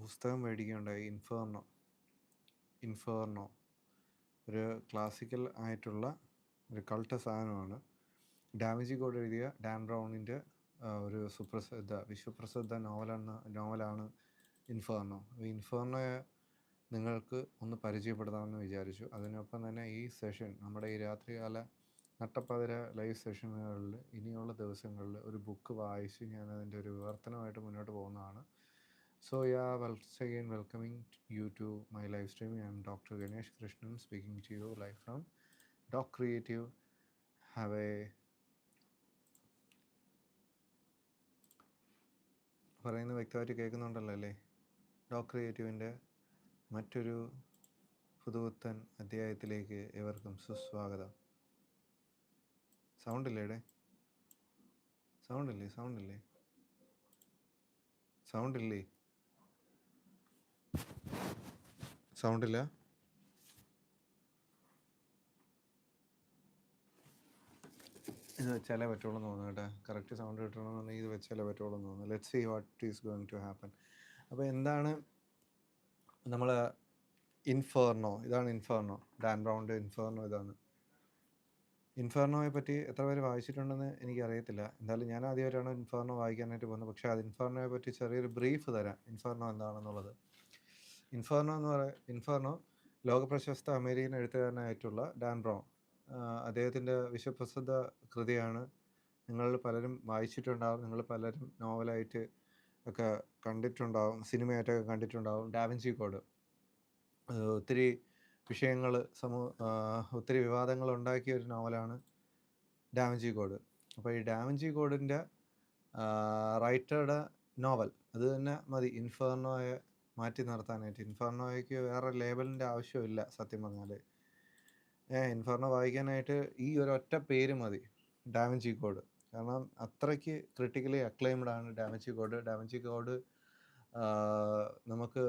പുസ്തകം മേടിക്കുകയുണ്ടായി. ഇൻഫേർണോ ഒരു ക്ലാസിക്കൽ ആയിട്ടുള്ള ഒരു കൾട്ട് സാധനമാണ്. ഡാവിഞ്ചി കോഡ് എഴുതിയ ഡാൻ ബ്രൗണിൻ്റെ ഒരു വിശ്വപ്രസിദ്ധ നോവലാണ് ഇൻഫേർണോ. അപ്പോൾ ഇൻഫേർണോയെ നിങ്ങൾക്ക് ഒന്ന് പരിചയപ്പെടുത്താമെന്ന് വിചാരിച്ചു. അതിനൊപ്പം തന്നെ ഈ സെഷൻ, നമ്മുടെ ഈ രാത്രികാല നട്ടപ്പകര ലൈവ് സെഷനുകളിൽ ഇനിയുള്ള ദിവസങ്ങളിൽ ഒരു ബുക്ക് വായിച്ച് ഞാനതിൻ്റെ ഒരു വിവർത്തനമായിട്ട് മുന്നോട്ട് പോകുന്നതാണ്. So yeah, once again welcoming you to my live stream. I am Dr. Ganesh Krishnan speaking to you live from DocCreative. Have a പറയുന്ന വ്യക്തമായിട്ട് കേൾക്കുന്നുണ്ടല്ലോ അല്ലേ? DocCreativeൻ്റെ മറ്റൊരു പുതുപുത്തൻ അധ്യായത്തിലേക്ക് ഏവർക്കും സുസ്വാഗതം. സൗണ്ടില്ലേ? സൗണ്ടില്ല? ഇത് വെച്ചാലേ പറ്റുള്ളൂ എന്ന് തോന്നുന്നു കേട്ടോ. കറക്റ്റ് സൗണ്ട് കിട്ടണമെന്നുണ്ടെങ്കിൽ ഇത് വെച്ചാലേ പറ്റുള്ളൂ എന്ന് തോന്നുന്നു. Let's see what is going to happen. അപ്പോൾ എന്താണ് നമ്മൾ ഇൻഫേർണോ? ഇതാണ് ഇൻഫേർണോ. ഡാൻ ബ്രൗണിൻ്റെ ഇൻഫേർണോ ഇതാണ്. ഇൻഫേർണോയെ പറ്റി എത്ര പേര് വായിച്ചിട്ടുണ്ടെന്ന് എനിക്കറിയത്തില്ല. എന്തായാലും ഞാൻ ആദ്യമായിട്ടാണ് ഇൻഫേർണോ വായിക്കാനായിട്ട് പോകുന്നത്. പക്ഷേ അത് ഇൻഫേർണോയെ പറ്റി ചെറിയൊരു ബ്രീഫ് തരാം. ഇൻഫേർണോ എന്താണെന്നുള്ളത്. ഇൻഫേർണോ ലോകപ്രശസ്ത അമേരിക്കൻ എഴുത്തുകാരനായിട്ടുള്ള ഡാൻ ബ്രൗൺ, അദ്ദേഹത്തിൻ്റെ വിശ്വപ്രസിദ്ധ കൃതിയാണ്. നിങ്ങൾ പലരും വായിച്ചിട്ടുണ്ടാവും, നിങ്ങൾ പലരും നോവലായിട്ട് ഒക്കെ കണ്ടിട്ടുണ്ടാവും, സിനിമയായിട്ടൊക്കെ കണ്ടിട്ടുണ്ടാവും. ഡാവിഞ്ചി കോഡ് ഒത്തിരി വിഷയങ്ങൾ, ഒത്തിരി വിവാദങ്ങൾ ഉണ്ടാക്കിയ ഒരു നോവലാണ് ഡാവിഞ്ചി കോഡ്. അപ്പോൾ ഈ ഡാവിഞ്ചി കോഡിൻ്റെ റൈറ്ററുടെ നോവൽ അത് തന്നെ മതി ഇൻഫേർണോയെ മാറ്റി നിർത്താനായിട്ട്. ഇൻഫേർണോയ്ക്ക് വേറെ ലേബലിൻ്റെ ആവശ്യമില്ല സത്യം പറഞ്ഞാൽ. ഇൻഫേർണോ വായിക്കാനായിട്ട് ഈ ഒരൊറ്റ പേര് മതി, ഡാവിഞ്ചി കോഡ്. കാരണം അത്രയ്ക്ക് ക്രിട്ടിക്കലി അക്ലെയിംഡ് ആണ് ഡാവിഞ്ചി കോഡ്. നമുക്ക്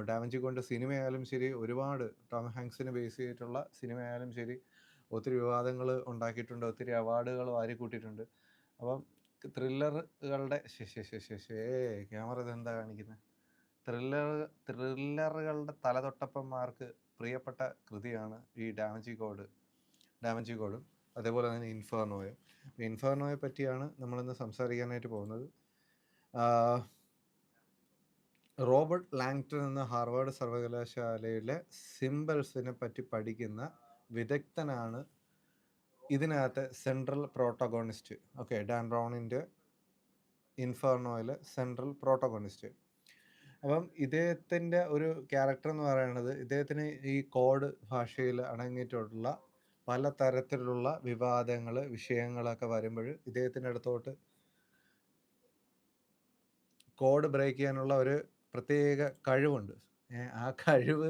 ഡാവിഞ്ചി കോഡിൻ്റെ സിനിമയായാലും ശരി, ഒരുപാട് ടോം ഹാങ്ക്സിനെ ബേസ് ചെയ്തിട്ടുള്ള സിനിമയായാലും ശരി, ഒത്തിരി വിവാദങ്ങൾ ഉണ്ടാക്കിയിട്ടുണ്ട്, ഒത്തിരി അവാർഡുകൾ വാരിക്കൂട്ടിയിട്ടുണ്ട്. അപ്പം ത്രില്ലറുകളുടെ ക്യാമറ ഇതെന്താ കാണിക്കുന്നത്? ത്രില്ലറുകളുടെ തലതൊട്ടപ്പന്മാർക്ക് പ്രിയപ്പെട്ട കൃതിയാണ് ഈ ഡാവിഞ്ചി കോഡും അതേപോലെ തന്നെ ഇൻഫേർണോയെ പറ്റിയാണ് നമ്മളിന്ന് സംസാരിക്കാനായിട്ട് പോകുന്നത്. റോബർട്ട് ലാങ്ടൺ എന്ന ഹാർവാർഡ് സർവകലാശാലയിലെ സിംബൽസിനെ പറ്റി പഠിക്കുന്ന വിദഗ്ധനാണ് ഇതിനകത്ത് സെൻട്രൽ പ്രോട്ടഗോണിസ്റ്റ്. ഓക്കെ, ഡാൻ ബ്രൗണിൻ്റെ ഇൻഫേർണോയിലെ സെൻട്രൽ പ്രോട്ടഗോണിസ്റ്റ്. അപ്പം ഇദ്ദേഹത്തിൻ്റെ ഒരു ക്യാരക്ടർ എന്ന് പറയുന്നത്, ഇദ്ദേഹത്തിന് ഈ കോഡ് ഭാഷയിൽ അടങ്ങിയിട്ടുള്ള പല തരത്തിലുള്ള വിഷയങ്ങളൊക്കെ വരുമ്പോൾ ഇദ്ദേഹത്തിൻ്റെ അടുത്തോട്ട് കോഡ് ബ്രേക്ക് ചെയ്യാനുള്ള ഒരു പ്രത്യേക കഴിവുണ്ട്. ആ കഴിവ്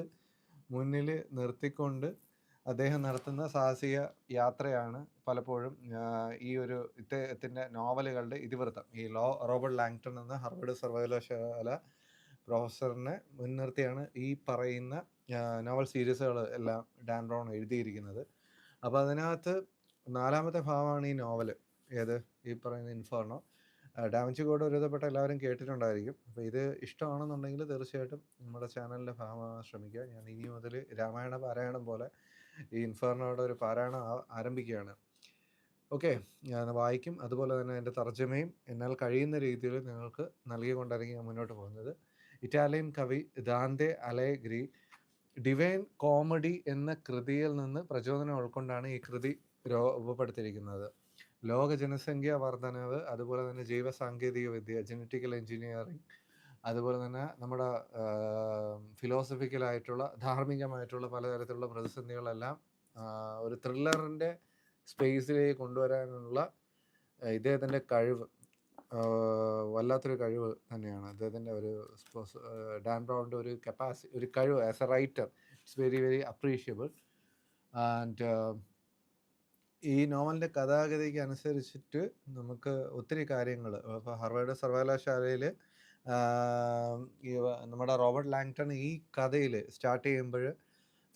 മുന്നിൽ നിർത്തിക്കൊണ്ട് അദ്ദേഹം നടത്തുന്ന സാഹസിക യാത്രയാണ് പലപ്പോഴും ഈ ഒരു ഇദ്ദേഹത്തിൻ്റെ നോവലുകളുടെ ഇതിവൃത്തം. ഈ റോബർട്ട് ലാങ്ടൺ എന്ന ഹാർവാർഡ് സർവകലാശാല പ്രൊഫസറിനെ മുൻനിർത്തിയാണ് ഈ പറയുന്ന നോവൽ സീരീസുകൾ എല്ലാം ഡാൻ ബ്രൗൺ എഴുതിയിരിക്കുന്നത്. അപ്പോൾ അതിനകത്ത് 4ാമത്തെ ഭാഗമാണ് ഈ നോവൽ. ഈ പറയുന്ന ഇൻഫേർണോ. ഡാവിഞ്ചി കോഡ് ഒരുവിധപ്പെട്ട എല്ലാവരും കേട്ടിട്ടുണ്ടായിരിക്കും. അപ്പോൾ ഇത് ഇഷ്ടമാണെന്നുണ്ടെങ്കിൽ തീർച്ചയായിട്ടും നമ്മുടെ ചാനലിൻ്റെ ഭാഗമാകാൻ ശ്രമിക്കുക. ഞാൻ ഇനി മുതൽ രാമായണ പാരായണം പോലെ ഈ ഇൻഫേർണോയുടെ ഒരു പാരായണം ആരംഭിക്കുകയാണ്. ഓക്കെ, ഞാൻ വായിക്കും. അതുപോലെ തന്നെ എൻ്റെ തർജ്ജമയും എന്നാൽ കഴിയുന്ന രീതിയിൽ നിങ്ങൾക്ക് നൽകിക്കൊണ്ടായിരിക്കും ഞാൻ മുന്നോട്ട് പോകുന്നത്. ഇറ്റാലിയൻ കവി ദാന്തെ അലഗ്രി ഡിവൈൻ കോമഡി എന്ന കൃതിയിൽ നിന്ന് പ്രചോദനം ഉൾക്കൊണ്ടാണ് ഈ കൃതി രൂപപ്പെടുത്തിയിരിക്കുന്നത്. ലോക ജനസംഖ്യ വർധനവ്, അതുപോലെ തന്നെ ജൈവ സാങ്കേതിക വിദ്യ, ജനറ്റിക്കൽ എഞ്ചിനീയറിങ്, അതുപോലെ തന്നെ നമ്മുടെ ഫിലോസഫിക്കലായിട്ടുള്ള ധാർമ്മികമായിട്ടുള്ള പലതരത്തിലുള്ള പ്രതിസന്ധികളെല്ലാം ഒരു ത്രില്ലറിൻ്റെ സ്പേസിലേക്ക് കൊണ്ടുവരാനുള്ള ഇദ്ദേഹത്തിൻ്റെ കഴിവ് വല്ലാത്തൊരു കഴിവ് തന്നെയാണ്. അദ്ദേഹത്തിൻ്റെ ഒരു ഡാൻ ബ്രൗണിൻ്റെ ഒരു കഴിവ് as A writer, it's very very appreciable. And ഈ നോവലിൻ്റെ കഥാഗതിക്ക് അനുസരിച്ചിട്ട് നമുക്ക് ഒത്തിരി കാര്യങ്ങൾ, ഇപ്പോൾ ഹാർവാർഡ് സർവകലാശാലയിൽ നമ്മുടെ റോബർട്ട് ലാങ്ടൺ ഈ കഥയിൽ സ്റ്റാർട്ട് ചെയ്യുമ്പോൾ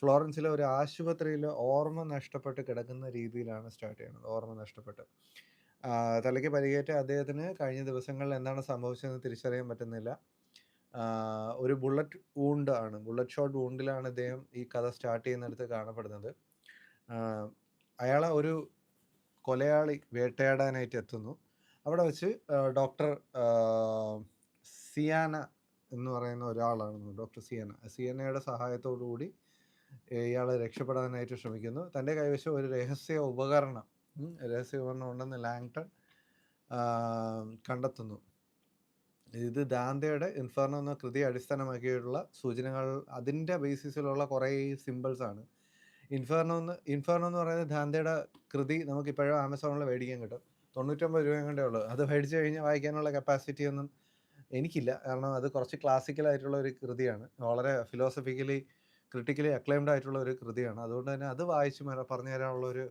ഫ്ലോറൻസിലെ ഒരു ആശുപത്രിയിൽ ഓർമ്മ നഷ്ടപ്പെട്ട് കിടക്കുന്ന രീതിയിലാണ് സ്റ്റാർട്ട് ചെയ്യുന്നത്. ഓർമ്മ നഷ്ടപ്പെട്ട് തലയ്ക്ക് പരിക്കേറ്റ അദ്ദേഹത്തിന് കഴിഞ്ഞ ദിവസങ്ങളിൽ എന്താണ് സംഭവിച്ചതെന്ന് തിരിച്ചറിയാൻ പറ്റുന്നില്ല. ഒരു ബുള്ളറ്റ് ഷോട്ട് വൂണ്ടിലാണ് ഇദ്ദേഹം ഈ കഥ സ്റ്റാർട്ട് ചെയ്യുന്നിടത്ത് കാണപ്പെടുന്നത്. അയാളെ ഒരു കൊലയാളി വേട്ടയാടാനായിട്ട് എത്തുന്നു. അവിടെ വെച്ച് ഡോക്ടർ സിയാന എന്ന് പറയുന്ന ഒരാളാണ് ഡോക്ടർ സിയാനയുടെ സഹായത്തോടു കൂടി ഇയാൾ രക്ഷപ്പെടാനായിട്ട് ശ്രമിക്കുന്നു. തൻ്റെ കൈവശം ഒരു രഹസ്യ ഉപകരണം ഉണ്ടെന്ന് ലാങ്ടൺ കണ്ടെത്തുന്നു. ഇത് ദാന്തയുടെ ഇൻഫെർണോ എന്ന കൃതിയെ അടിസ്ഥാനമാക്കിയിട്ടുള്ള സൂചനകൾ, അതിൻ്റെ ബേസിസിലുള്ള കുറേ സിമ്പിൾസ് ആണ്. ഇൻഫെർണോ എന്ന് പറയുന്നത് ദാന്തയുടെ കൃതി നമുക്കിപ്പോഴും ആമസോണിൽ മേടിക്കാൻ കിട്ടും. 99 രൂപ കണ്ടേ ഉള്ളൂ. അത് മേടിച്ച് കഴിഞ്ഞാൽ വായിക്കാനുള്ള കപ്പാസിറ്റി ഒന്നും എനിക്കില്ല. കാരണം അത് കുറച്ച് ക്ലാസിക്കലായിട്ടുള്ള ഒരു കൃതിയാണ്. വളരെ ഫിലോസഫിക്കലി ക്രിട്ടിക്കലി അക്ലൈംഡ് ആയിട്ടുള്ള ഒരു കൃതിയാണ്. അതുകൊണ്ട് തന്നെ അത് വായിച്ച് പറഞ്ഞു തരാനുള്ളൊരു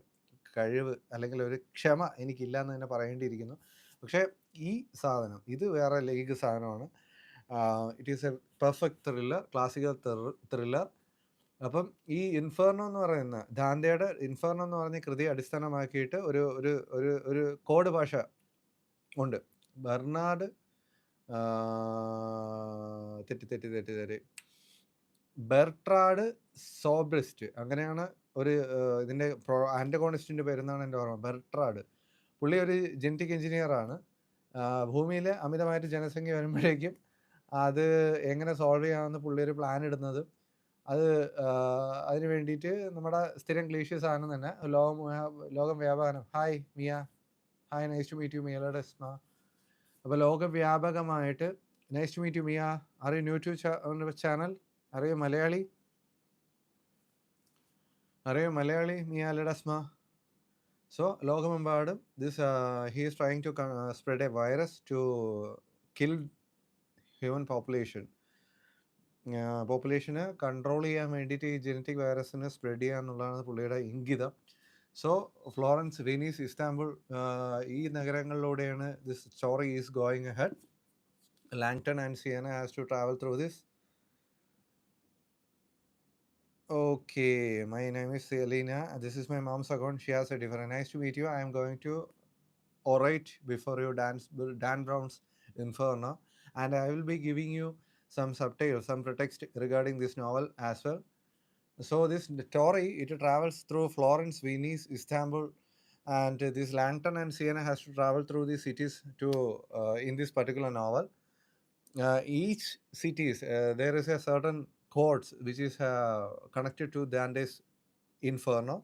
കഴിവ് അല്ലെങ്കിൽ ഒരു ക്ഷമ എനിക്കില്ല എന്ന് തന്നെ പറയേണ്ടിയിരിക്കുന്നു. പക്ഷേ ഈ സാധനം ഇത് വേറെ ലീഗ് സാധനമാണ്. It is A perfect thriller, classical thriller. അപ്പം ഈ ഇൻഫെർണോ എന്ന് പറയുന്ന ദാന്തയുടെ ഇൻഫെർണോ എന്ന് പറഞ്ഞ കൃതി അടിസ്ഥാനമാക്കിയിട്ട് ഒരു ഒരു ഒരു ഒരു കോഡ് ഭാഷ ഉണ്ട്. ബെർണാഡ് ബെർട്രാഡ് സോബ്രിസ്റ്റ്, അങ്ങനെയാണ് ഒരു ഇതിൻ്റെ ആൻറ്റഗോണിസ്റ്റിൻ്റെ പേരെന്നാണ് എൻ്റെ ഓർമ്മ. ബെർട്രാഡ്. പുള്ളി ഒരു ജനറ്റിക് എഞ്ചിനീയറാണ്. ഭൂമിയിൽ അമിതമായിട്ട് ജനസംഖ്യ വരുമ്പോഴേക്കും അത് എങ്ങനെ സോൾവ് ചെയ്യാമെന്ന് പുള്ളി ഒരു പ്ലാൻ ഇടുന്നത്. അത് അതിന് വേണ്ടിയിട്ട് നമ്മുടെ സ്ഥിരം ക്ലീഷ്യ സാധനം തന്നെ ലോകം വ്യാപനം. Hi Mia, hi, nice to meet you മിയയുടെ സ്മ. അപ്പോൾ ലോകവ്യാപകമായിട്ട് nice to meet you Mia, are you new to channel, അറിയോ മലയാളി, മിയ ലഡസ്മ. സോ ലോകമെമ്പാടും he is trying to spread a virus to kill human പോപ്പുലേഷന് കൺട്രോൾ ചെയ്യാൻ വേണ്ടിയിട്ട് ഈ ജനറ്റിക് വൈറസിനെ സ്പ്രെഡ് ചെയ്യുക എന്നുള്ളതാണ് പുള്ളിയുടെ ഇംഗിതം. സോ ഫ്ലോറൻസ്, വെനീസ്, ഇസ്താംബുൾ, ഈ നഗരങ്ങളിലൂടെയാണ് this story is going ahead. Langdon and Sienna has to travel through this. Okay, my name is Selina. This is my mom's account. She has a different. Nice to meet you. I am going to orate before you Dan Brown's Inferno, and I will be giving you some subtitles, some pretext regarding this novel as well. So this story, it travels through Florence, Venice, Istanbul, and this Langton and Siena has to travel through these cities to in this particular novel. Each cities, there is a certain codes which is connected to Dante's Inferno.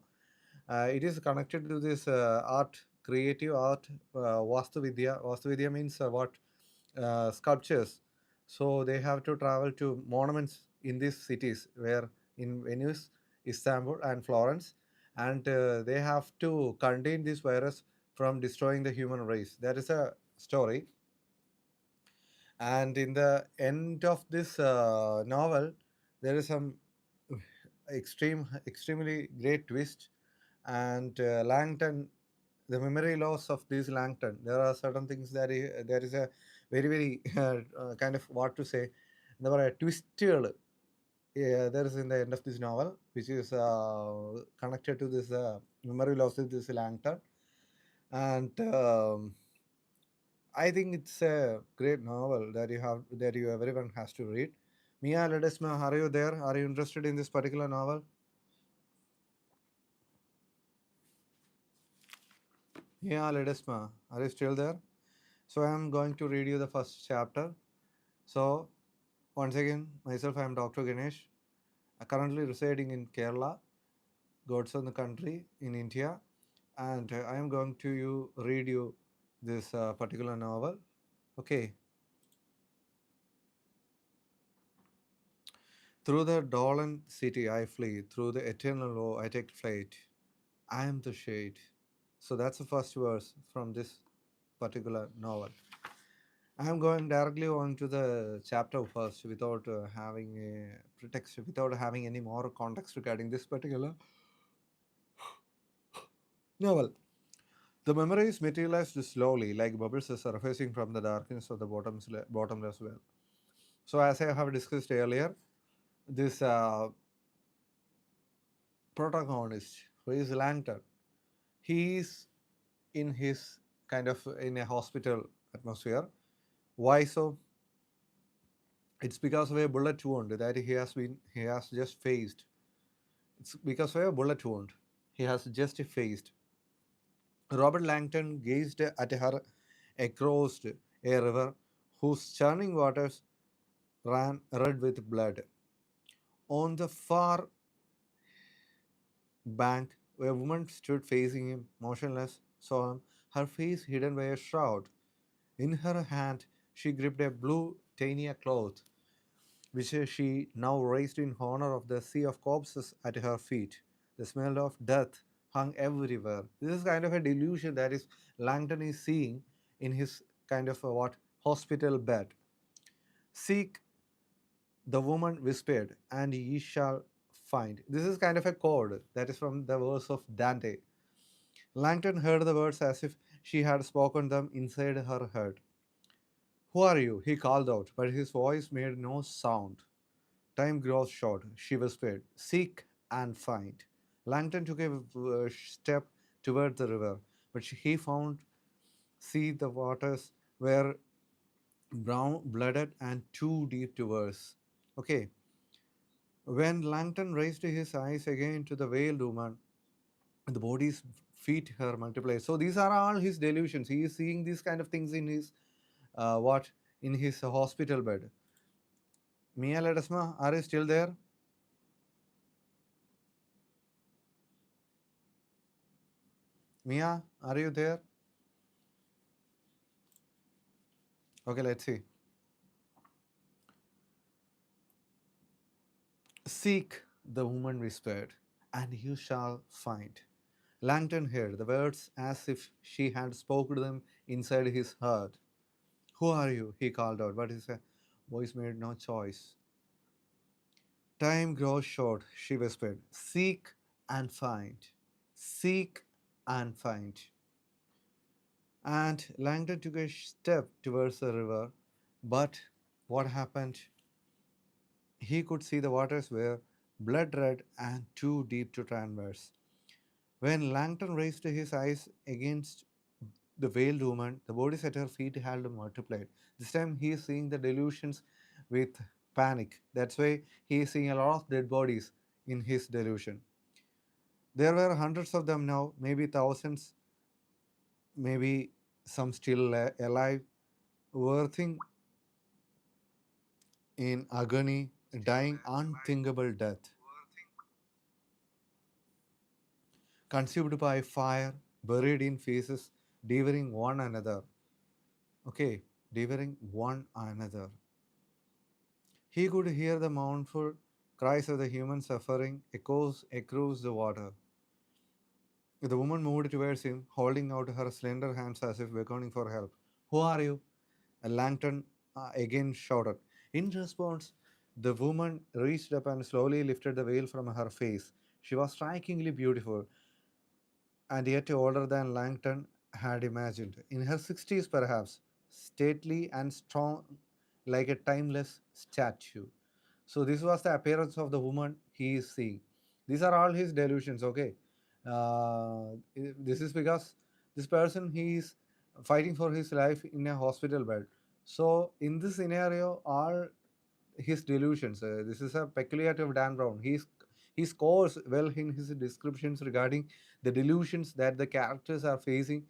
It is connected to this creative art, Vastu Vidya. Vastu Vidya means what? Sculptures. So they have to travel to monuments in these cities, where in Venice, Istanbul, and Florence, and they have to contain this virus from destroying the human race. That is a story. And in the end of this novel, there is some extremely great twist. And Langton, the memory loss of this Langton, there are certain things that there is a very kind of, what to say, there are twistuകൾ there is in the end of this novel, which is connected to this memory loss of this Langton. And I think it's a great novel that everyone has to read. Mia Ledesma, are you there? Are you interested in this particular novel? Mia Ledesma, are you still there? So I am going to read you the first chapter. So once again, myself, I am Dr. Ganesh, currently residing in Kerala, God's own country in India, and I am going to read you this particular novel. Okay. Through the Dolan city I flee, through the eternal law I take flight. I am the shade. So that's the first verse from this particular novel. I am going directly on to the chapter first, without having a pretext, without having any more context regarding this particular novel. The memories materialized slowly, like bubbles surfacing from the darkness of the bottomless well. So as I have discussed earlier, this protagonist, who is Langton, he is in his kind of in a hospital atmosphere. Why so? It's because of a bullet wound that he has just faced. It's because of a bullet wound he has just faced. Robert Langton gazed at her across a river whose churning waters ran red with blood. On the far bank, a woman stood facing him, motionless, solemn, her face hidden by a shroud. In her hand, she gripped a blue tania cloth, which she now raised in honor of the sea of corpses at her feet. The smell of death hung everywhere. This is kind of a delusion that is Langton is seeing in his kind of a what hospital bed. Seek, the woman whispered, and ye shall find. This is kind of a chord that is from the verse of Dante. Langton heard the words as if she had spoken them inside her head. Who are you? He called out, but his voice made no sound. Time grows short, she whispered. Seek and find. Langton took a step toward the river, but he found, see, the waters were brown, blooded, and too deep to verse. Okay, when Langton raised his eyes again to the veiled woman, the body's feet her multiplied. So these are all his delusions. He is seeing these kind of things in his what in his hospital bed. Mia Ledesma, are you still there? Mia, are you there? Okay, let's see. Seek, the woman whispered, and you shall find. Langton heard the words as if she had spoken them inside his heart. Who are you? He called out, but his voice made no choice. Time grows short, she whispered. Seek and find. Seek and find. And Langdon took a step towards the river, but what happened? He could see the waters were blood red and too deep to traverse. When Langton raised his eyes against the veiled woman, the bodies at her feet had multiplied. This time he is seeing the delusions with panic. That's why he is seeing a lot of dead bodies in his delusion. There were hundreds of them now, maybe thousands, maybe some still alive, worthing in agony, dying unthinkable death, consumed by fire, buried in faces, devouring one another. Okay, devouring one another. He could hear the mournful cries of the human suffering echoes across the water. The woman moved towards him, holding out her slender hands as if beckoning for help. Who are you? A lantern again shouted. In response, the woman reached up and slowly lifted the veil from her face. She was strikingly beautiful, and yet older than Langton had imagined. In her 60s, perhaps, stately and strong like a timeless statue. So, this was the appearance of the woman he is seeing. These are all his delusions, okay? This is because this person he is fighting for his life in a hospital bed. So, in this scenario, all his delusions. This is a peculiarity of Dan Brown. He scores well in his descriptions regarding the delusions that the characters are facing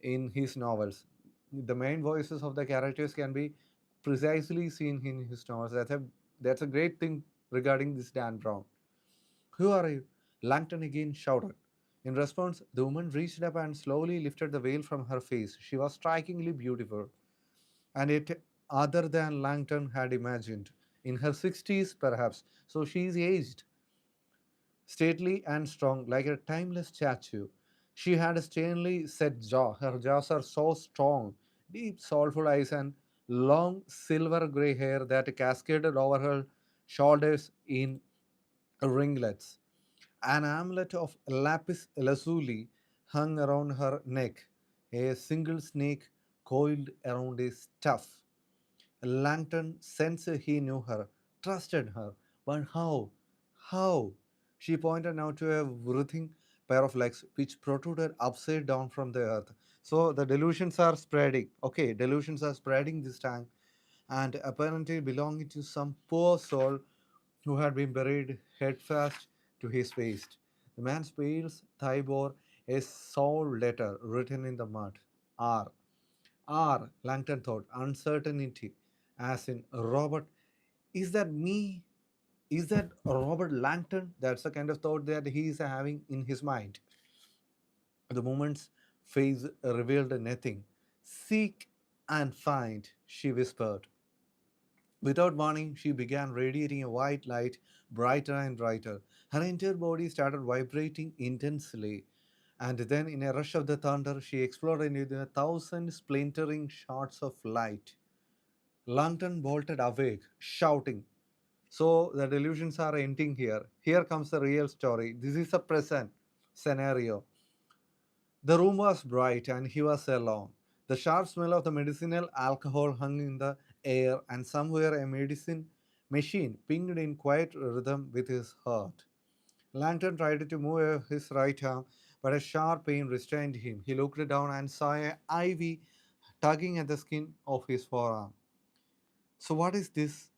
in his novels. The main voices of the characters can be precisely seen in his novels. That's a great thing regarding this Dan Brown. Who are you? Langton again shouted. In response, the woman reached up and slowly lifted the veil from her face. She was strikingly beautiful, and it other than Langton had imagined. In her 60s, perhaps, so she is aged, stately and strong, like a timeless statue. She had a sternly set jaw. Her jaws are so strong, deep, soulful eyes, and long silver gray hair that cascaded over her shoulders in ringlets. An amulet of lapis lazuli hung around her neck, a single snake coiled around a staff. Langton sensed he knew her, trusted her, but how? How? She pointed now to a writhing pair of legs which protruded upside down from the earth. So the delusions are spreading. Okay, delusions are spreading this time. and apparently belonging to some poor soul who had been buried headfast to his waist. The man's pale thigh bore a soul letter written in the mud. R. R. Langton thought. Uncertainty. As in, Robert, is that me? Is that Robert Langton? That's the kind of thought that he is having in his mind. The moment's face revealed nothing. Seek and find, she whispered. Without warning, she began radiating a white light, brighter and brighter. Her entire body started vibrating intensely. And then, in a rush of the thunder, she exploded into a thousand splintering shots of light. Langton bolted awake, shouting. So, the delusions are ending here. Here comes the real story. This is a present scenario. The room was bright and he was alone. The sharp smell of the medicinal alcohol hung in the air, and somewhere a medicine machine pinged in quiet rhythm with his heart. Langton tried to move his right arm, but a sharp pain restrained him. He looked down and saw an ivy tugging at the skin of his forearm. So, what is this?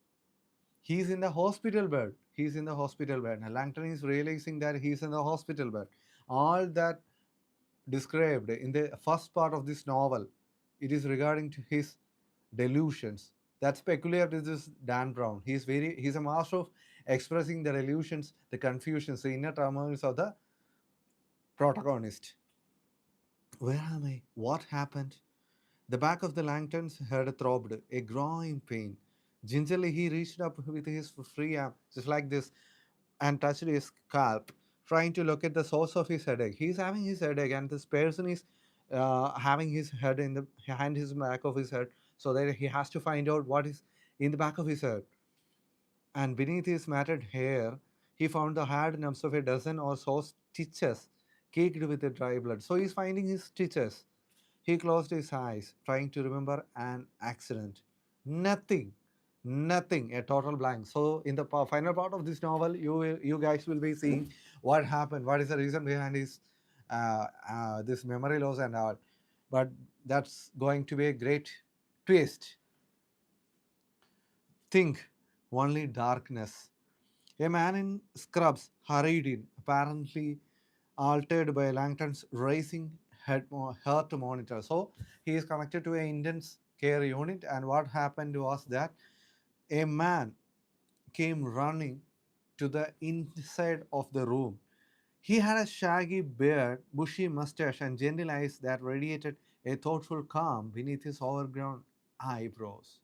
He's in the hospital bed. He's in the hospital bed. And Langton is realizing that he's in the hospital bed. All that described in the first part of this novel, it is regarding to his delusions. That's peculiar to this Dan Brown. He's a master of expressing the delusions, the confusions, the inner turmoils of the protagonist. Where am I? What happened? The back of the Langton's head throbbed, a growing pain. Gingerly he reached up with his free arm, just like this, and touched his scalp, trying to locate the source of his headache. He's having his headache, and this person is having his head in the behind his back of his head, so that he has to find out what is in the back of his head. And beneath his matted hair, he found the hard nubs of a dozen or so stitches caked with the dry blood. So he's finding his stitches. He closed his eyes, trying to remember an accident. Nothing. Nothing. A total blank. So, in the final part of this novel, you guys will be seeing what happened, what is the reason behind his this memory loss and all. But that's going to be a great twist. Think only darkness. A man in scrubs hurried in, apparently altered by Langton's racing heart monitor. So he is connected to an intense care unit, and what happened was that a man came running to the inside of the room. He had a shaggy beard, bushy mustache, and gentle eyes that radiated a thoughtful calm beneath his overgrown eyebrows.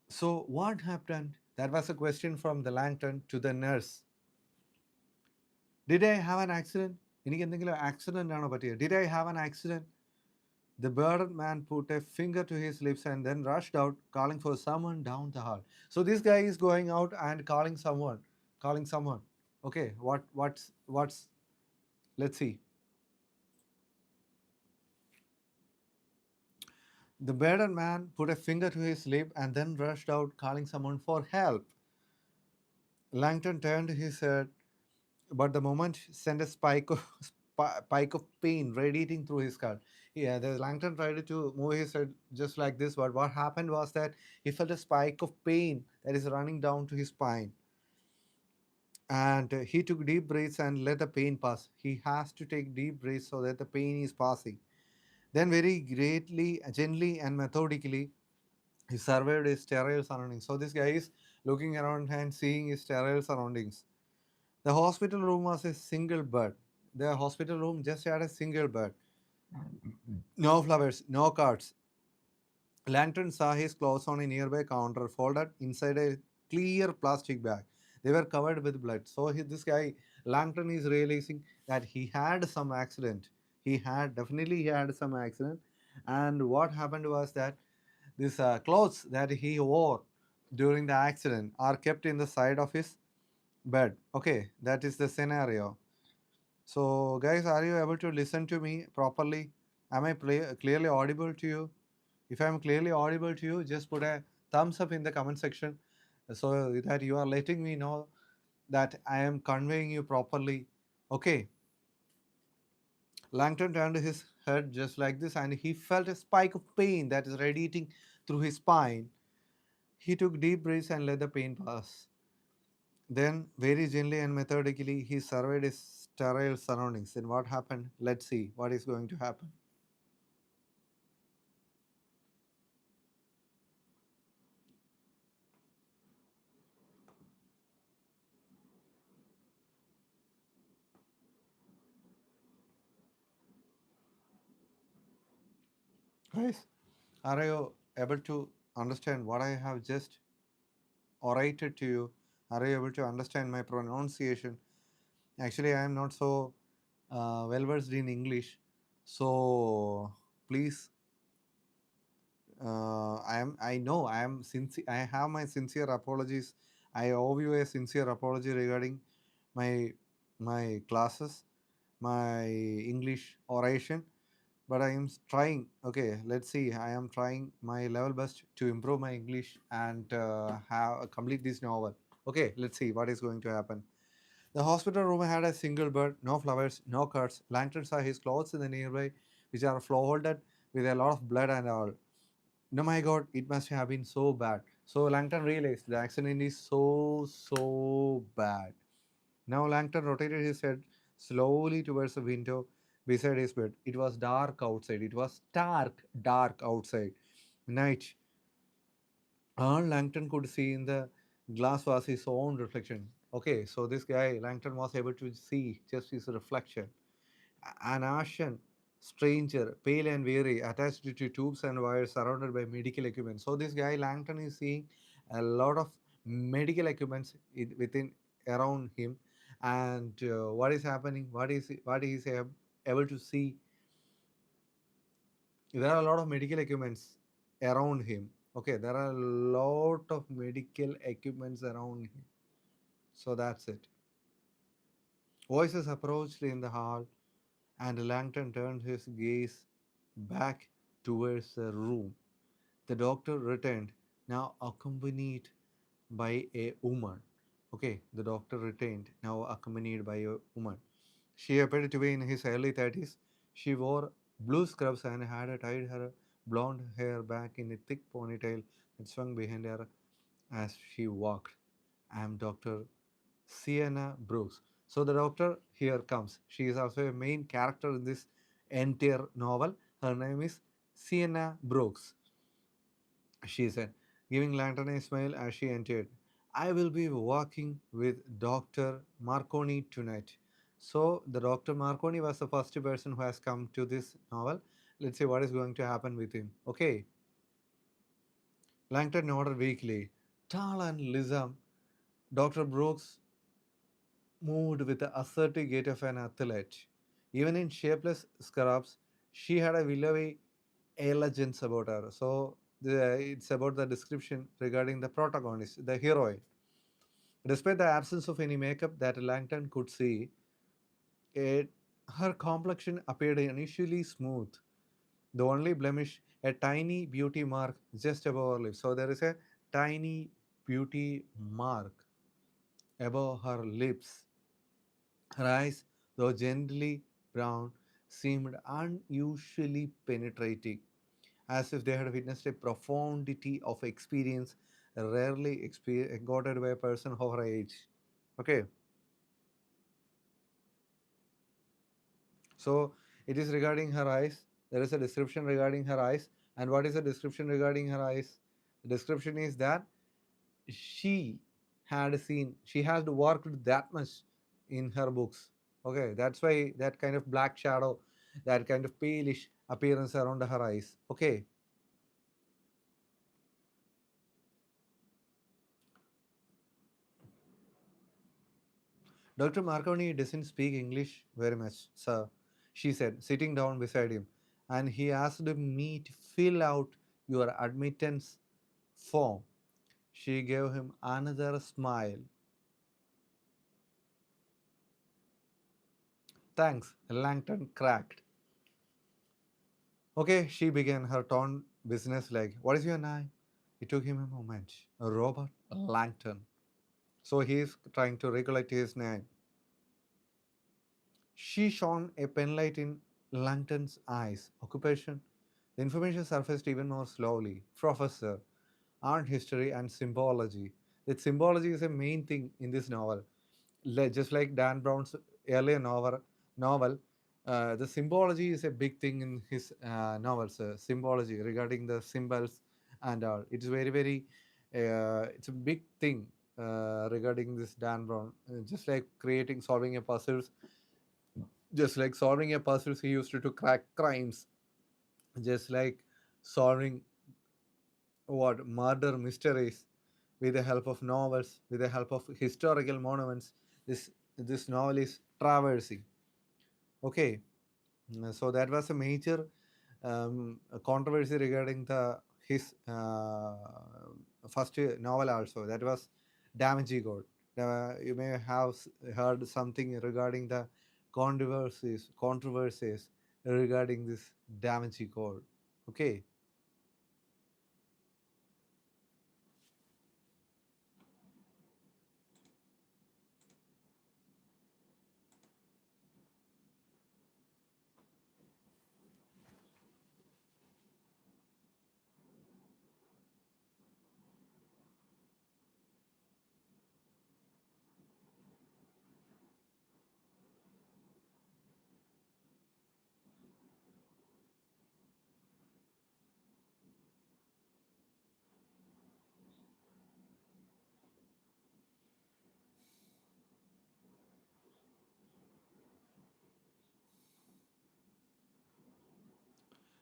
So, what happened? That was a question from the Langton to the nurse. Did I have an accident? എനിക്ക് എന്തെങ്കിലും accident ആണോ പറ്റിയത്? Did I have an accident? The bearded man put a finger to his lips and then rushed out, calling for someone down the hall. So this guy is going out and calling someone. Okay, what's let's see. The bearded man put a finger to his lip and then rushed out, calling someone for help. Langton turned his head, but the moment sent a spike of pain radiating through his skull. Yeah, the Langton tried to move his head just like this, but what happened was that he felt a spike of pain that is running down to his spine. And he took deep breaths and let the pain pass. He has to take deep breaths so that the pain is passing. Then, very greatly, gently, and methodically, he surveyed his sterile surroundings. So, this guy is looking around and seeing his sterile surroundings. The hospital room was a single bed. The hospital room just had a single bed. No flowers, no cards. Langton saw his clothes on a nearby counter, folded inside a clear plastic bag. They were covered with blood. So this guy, Langton, is realizing that he had some accident. He had some accident. And what happened was that these clothes that he wore during the accident are kept in the side of his bed. Okay, that is the scenario. So, guys, are you able to listen to me properly? Am I clearly audible to you? If I'm clearly audible to you, just put a thumbs up in the comment section so that you are letting me know that I am conveying you properly. Okay. Langton turned his head just like this and he felt a spike of pain that is radiating through his spine. He took deep breaths and let the pain pass. Then, very gently and methodically, he surveyed his sterile surroundings. Then, what happened? Let's see what is going to happen. Guys, are you able to understand what I have just orated to you? Are you able to understand my pronunciation? Actually, I am not so well versed in English, so please, I know I am sincere. I have my sincere apologies. I owe you a sincere apology regarding my my classes, my English oration. But I am trying. Okay, let's see. I am trying my level best to improve my English and have complete this novel. Okay, let's see what is going to happen. The hospital room had a single bed, no flowers, no cuts. Langton saw his clothes in the nearby, which are folded with a lot of blood and all. No, my God, it must have been so bad. So Langton realized the accident is so bad. Now Langton rotated his head slowly towards the window beside his bed. It was dark outside. It was dark outside. Night. All Langton could see in the glass was his own reflection. Okay, so this guy, Langton, was able to see just his reflection. An Asian stranger, pale and weary, attached to tubes and wires, surrounded by medical equipment. So this guy Langton is seeing a lot of medical equipments within around him, and what is happening? What he is able to see? There are a lot of medical equipments around him. Okay, there are a lot of medical equipments around him. So that's it. Voices approached in the hall, and Langton turned his gaze back towards the room. The doctor returned, now accompanied by a woman. Okay, the doctor returned, now accompanied by a woman. She appeared to be in his early 30s. She wore blue scrubs and had tied her blonde hair back in a thick ponytail that swung behind her as she walked. I am Dr. Sienna Brooks. So the doctor here comes. She is also a main character in this entire novel. Her name is Sienna Brooks, she said, giving Lantern a smile as she entered. I will be walking with Dr. Marconi tonight. So the Dr. Marconi was the first person who has come to this novel. Let's see what is going to happen with him. Okay. Langton nodded weakly. Tall and lissom, Dr. Brooks moved with the assertive gait of an athlete. Even in shapeless scrubs, she had a willowy elegance about her. So it's about the description regarding the protagonist, the heroine. Despite the absence of any makeup that Langton could see, it, her complexion appeared initially smooth. The only blemish, a tiny beauty mark just above her lips. So there is a tiny beauty mark above her lips. Her eyes, though gently brown, seemed unusually penetrating, as if they had witnessed a profundity of experience rarely got by a person of her age. Okay, so it is regarding her eyes. There is a description regarding her eyes. And what is the description regarding her eyes? The description is that she she has worked that much in her books. Okay, that's why that kind of black shadow, that kind of palish appearance around her eyes. Okay, Dr. Marconi doesn't speak English very much, sir, she said, sitting down beside him, and he asked me to fill out your admittance form. She gave him another smile. Thanks, Langton cracked. Okay, she began, her tone businesslike. What is your name? It took him a moment. Robert Langton. So he is trying to recollect his name. She shone a penlight in Langton's eyes. Occupation? The information surfaced even more slowly. Professor, art history, and symbology. That symbology is a main thing in this novel. Just like Dan Brown's earlier novel, the symbology is a big thing in his novels. Symbology regarding the symbols and all. It's very very. It's a big thing regarding this Dan Brown. Just like creating, solving a puzzles. Just like solving a puzzles, he used to crack crimes. Just like solving what murder mysteries with the help of novels, with the help of historical monuments. This novel is traversing. Okay, so that was a major controversy regarding the his first novel also. That was Da Vinci Code. You may have heard something regarding the controversies regarding this Da Vinci Code. Okay.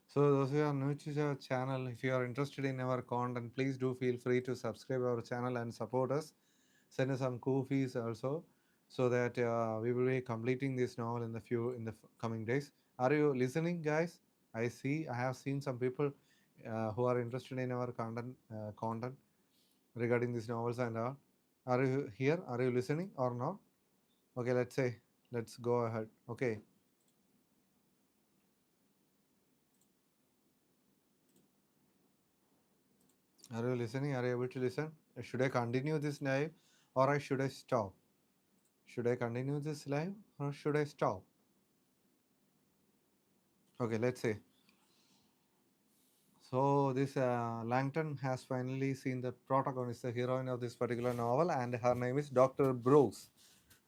So those who are new to our channel, if you are interested in our content, please do feel free to subscribe our channel and support us. Send us some cool fees also, so that we will be completing this novel in the coming days. Are you listening, guys? I have seen some people who are interested in our content regarding these novels and all. Are you here? Are you listening or not? Okay, let's go ahead. Okay, are you listening? Are you able to listen? Should I continue this live or should I stop? Should I continue this live or should I stop? Okay, let's say. So this Langton has finally seen the protagonist, the heroine of this particular novel, and her name is Dr. Brooks.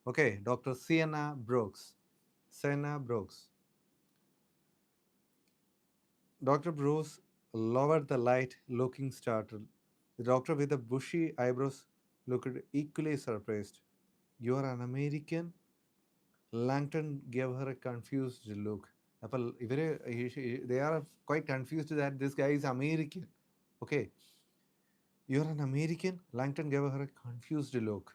Okay, Dr. Sienna Brooks. Sienna Brooks. Dr. Brooks lowered the light, looking startled. The doctor with the bushy eyebrows looked equally surprised. You are an American? Langton gave her a confused look. അപ്പോൾ ഇവര് they are quite confused that this guy is American. Okay, you're an American? Langton gave her a confused look.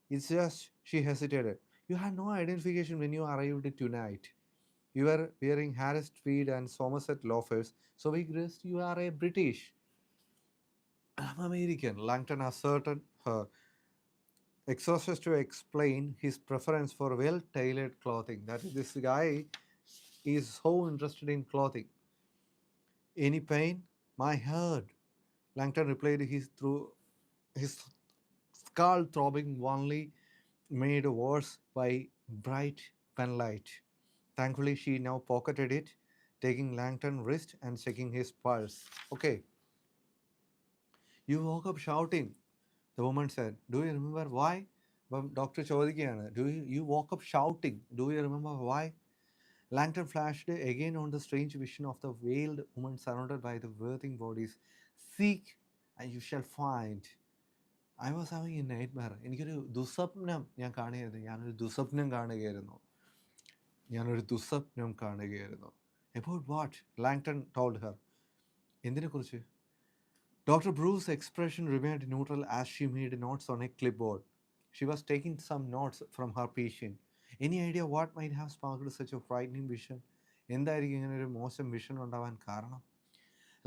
It's just she hesitated. You had no identification when you arrived tonight. You were wearing Harris Tweed and Somerset loafers, so we guessed you are a British. I'm American, Langton asserted her, exhausted to explain his preference for well tailored clothing. That is, this guy is so interested in clothing. Any pain? My head. Langton replied, his skull throbbing only made worse by bright penlight. Thankfully, she now pocketed it, taking Langton's wrist and checking his pulse. Okay, you woke up shouting, the woman said. Do you remember why? Doctor ചോദിക്കുകയാണ്, you woke up shouting. Do you remember why? Langton flashed again on the strange vision of the veiled woman surrounded by the worthing bodies. Seek and you shall find. I was having a nightmare. എനിക്കൊരു ദുസ്വപ്നം ഞാൻ കാണുകയായിരുന്നു. ഞാനൊരു ദുസ്വപ്നം കാണുകയായിരുന്നു. About what? Langton told her. എന്തിനെക്കുറിച്ച്? Dr. Bruce's expression remained neutral as she made notes on a clipboard. She was taking some notes from her patient. Any idea what might have sparked such a frightening vision? എന്തായിരിക്കും ഇങ്ങനെ ഒരു മോശം vision ഉണ്ടാവാൻ കാരണം?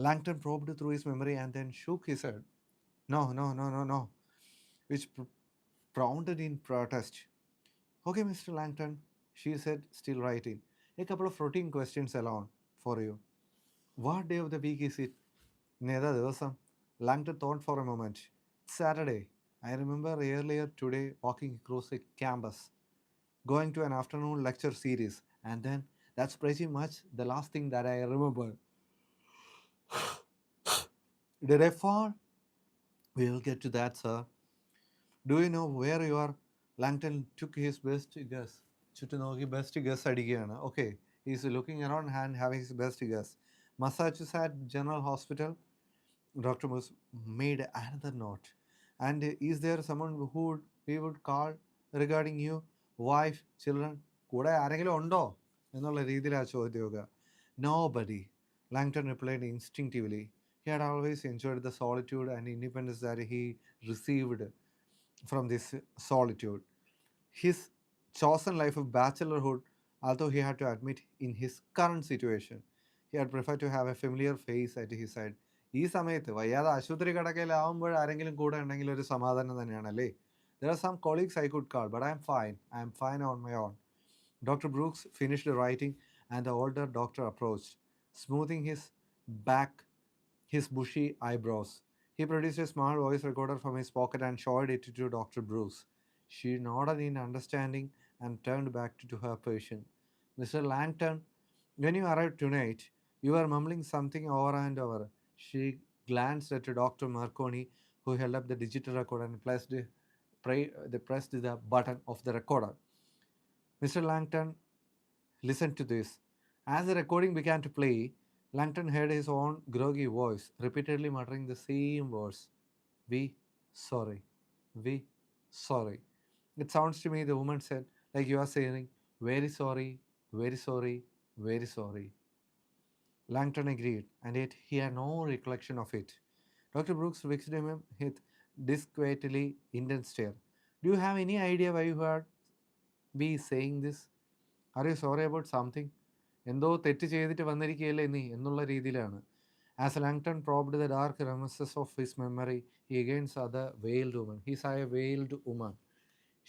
Langton probed through his memory and then shook his head. No, no, no, no, no, which prompted in protest. Okay, Mr. Langton, she said, still writing. A couple of routine questions alone for you. What day of the week is it? Neda ദിവസം? Langton thought for a moment. It's Saturday. I remember earlier today walking across a campus, going to an afternoon lecture series, and then that's pretty much the last thing that I remember. Did I fall? We'll get to that, sir. Do you know where you are? Langton took his best guess. ചുറ്റും നോക്കി best guess അടിക്കുകയാണ്. Okay, is looking around and having his best guess. Massachusetts General Hospital. Dr. Mus made another note. And is there someone who we would call regarding you? Wife, children? കൂടെ ആരെങ്കിലും ഉണ്ടോ എന്നുള്ള രീതിയിലാണ് ചോദ്യമൊക്കെ. Nobody, Langton replied instinctively. He had always enjoyed the solitude and independence that he received from this solitude. His chosen life of bachelorhood, although he had to admit in his current situation, he had preferred to have a familiar face at his side. ഈ സമയത്ത് വയ്യാതെ ആശുപത്രി കിടക്കയിലാവുമ്പോൾ ആരെങ്കിലും കൂടെ ഉണ്ടെങ്കിൽ ഒരു സമാധാനം തന്നെയാണല്ലേ. There are some colleagues I could call, but I am fine on my own. Dr. Brooks finished writing, and the older doctor approached, smoothing back his bushy eyebrows. He produced a small voice recorder from his pocket and showed it to Dr. Bruce. She nodded in understanding and turned back to her patient. Mr. Langton, when you arrived tonight, you were mumbling something over and over. She glanced at Dr. Marconi, who held up the digital recorder and pressed the button of the recorder. Mr. Langton, listen to this. As the recording began to play, Langton heard his own groggy voice repeatedly muttering the same words. We sorry. We sorry. It sounds to me, the woman said, like you are saying, very sorry, very sorry, very sorry. Langton agreed, and yet he had no recollection of it. Dr. Brooks fixed him with disquietly intense stare. Do you have any idea why you heard me saying this? Are you sorry about something? എന്തോ തെറ്റ് ചെയ്തിട്ട് വന്നിരിക്കുകയല്ലേ നീ എന്നുള്ള രീതിയിലാണ്. As Langton probed the dark recesses of his memory, he again saw the veiled woman. He saw a veiled woman.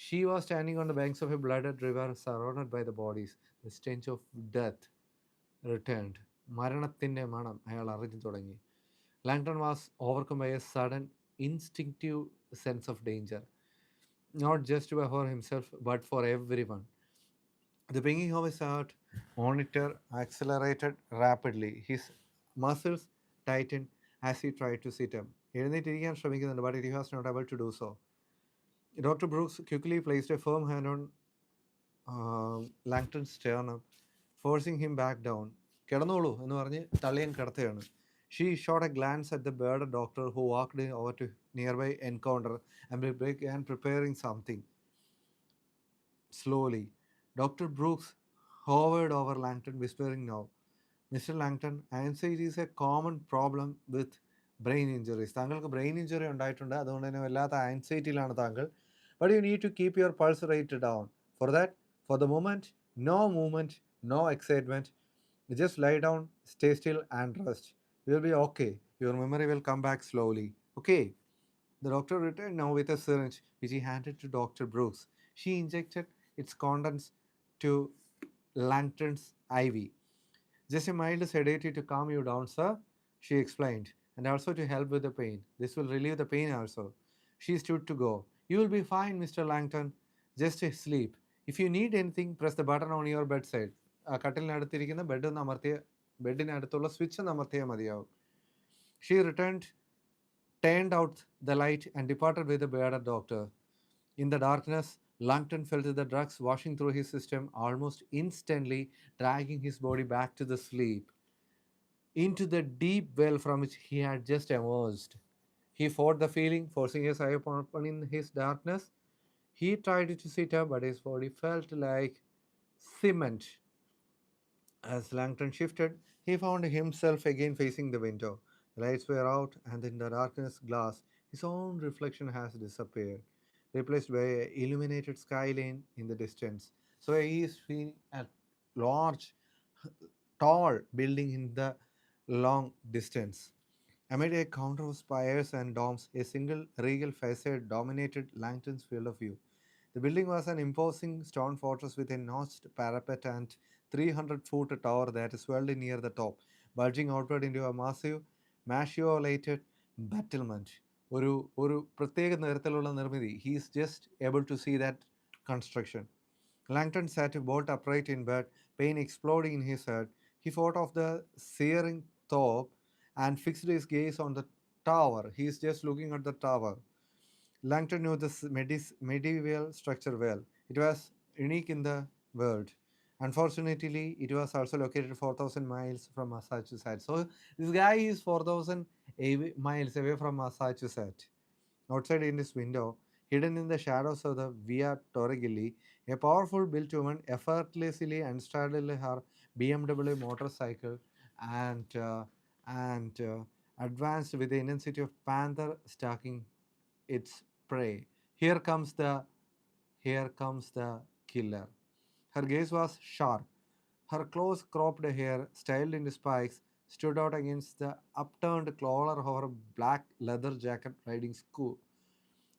She was standing on the banks of a blooded river surrounded by the bodies. The stench of death returned. മരണത്തിൻ്റെ മണം അയാൾ അറിഞ്ഞു തുടങ്ങി. Langton was overcome by a sudden, instinctive sense of danger, not just for himself, but for everyone. The beating of his heart monitor accelerated rapidly. His muscles tightened as he tried to sit up. എഴുന്നേറ്റിരിക്കാൻ ശ്രമിക്കുന്നുണ്ട്, but he was not able to do so. Dr. Brooks quickly placed a firm hand on Langton's sternum, forcing him back down. കിടന്നോളൂ എന്ന് പറഞ്ഞ് തള്ളിയൻ കിടത്തുകയാണ്. She shot a glance at the bearded doctor who walked over to nearby encounter and began preparing something. Slowly, Dr. Brooks hovered over Langton, whispering now, Mr. Langton, anxiety is a common problem with brain injuries. താങ്കൾക്ക് brain injury ഉണ്ടായിട്ടുണ്ട്, അതുകൊണ്ട് തന്നെ വല്ലാത്ത ആൻസൈറ്റിയിലാണ് താങ്കൾ. But you need to keep your pulse rate down. For that, for the moment, no movement, no excitement. Just lie down, stay still, and rest. You will be okay. Your memory will come back slowly. Okay. The doctor returned now with a syringe, which he handed to Dr. Brooks. She injected its contents to Langton's IV. Just a mild sedative to calm you down, sir, she explained, and also to help with the pain. This will relieve the pain also. She stood to go. You will be fine, Mr. Langton. Just sleep. If you need anything, press the button on your bedside. കട്ടിലിനടുത്തിരിക്കുന്ന ബെഡിനടുത്തുള്ള switch അമർത്തിയാൽ മതിയാവും. She turned out the light, and departed with the bearded doctor. In the darkness, Langton felt the drugs washing through his system almost instantly, dragging his body back to the sleep, into the deep well from which he had just emerged. He fought the feeling, forcing his eye open in his darkness. He tried to sit up, but his body felt like cement. As Langton shifted, he found himself again facing the window. The lights were out, and in the darkness glass, his own reflection has disappeared, replaced by an illuminated skyline in the distance. So he is seeing a large, tall building in the long distance. Amid a counter of spires and domes, a single regal facade dominated Langton's field of view. The building was an imposing stone fortress with a notched parapet and 300-foot tower that swelled near the top, bulging outward into a massive, machicolated battlement. ഒരു പ്രത്യേക നിറത്തിലുള്ള നിർമ്മിതി. He is just able to see that construction. Langton sat bolt upright in bed, pain exploding in his head. He fought off the searing thought and fixed his gaze on the tower. He's just looking at the tower. Langton knew this medieval structure well. It was unique in the world. Unfortunately, it was also located 4,000 miles from Massachusetts. So this guy is 4,000 miles away from Massachusetts. Outside in his window, hidden in the shadows of the Via Torregilli, a powerful built woman effortlessly unstraddled her BMW motorcycle and advanced with the intensity of panther stalking its prey. Here comes the here comes the killer. Her gaze was sharp. Her close cropped hair, styled into spikes, stood out against the upturned collar of her black leather jacket riding school.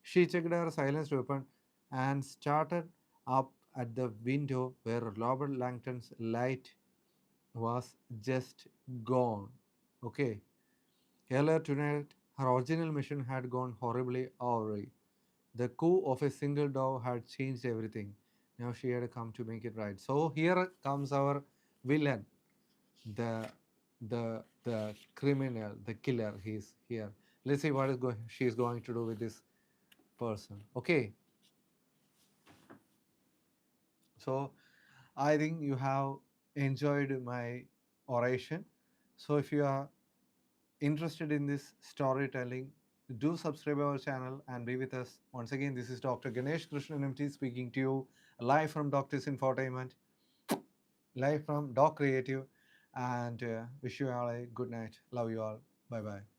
She checked her silenced weapon and started up at the window where Robert Langton's light was just gone. Okay. Earlier tonight, her original mission had gone horribly awry. The coup of a single dove had changed everything. Now she had come to make it right. So here comes our villain, the the criminal, the killer. He's here. Let's see what is going she is going to do with this person. Okay. So I think you have enjoyed my oration. So if you are interested in this storytelling, do subscribe our channel and be with us. Once again, this is Dr. Ganesh Krishnan MT speaking to you live from Doctor's Infotainment, live from Doc Creative, and wish you all a good night. Love you all. Bye bye.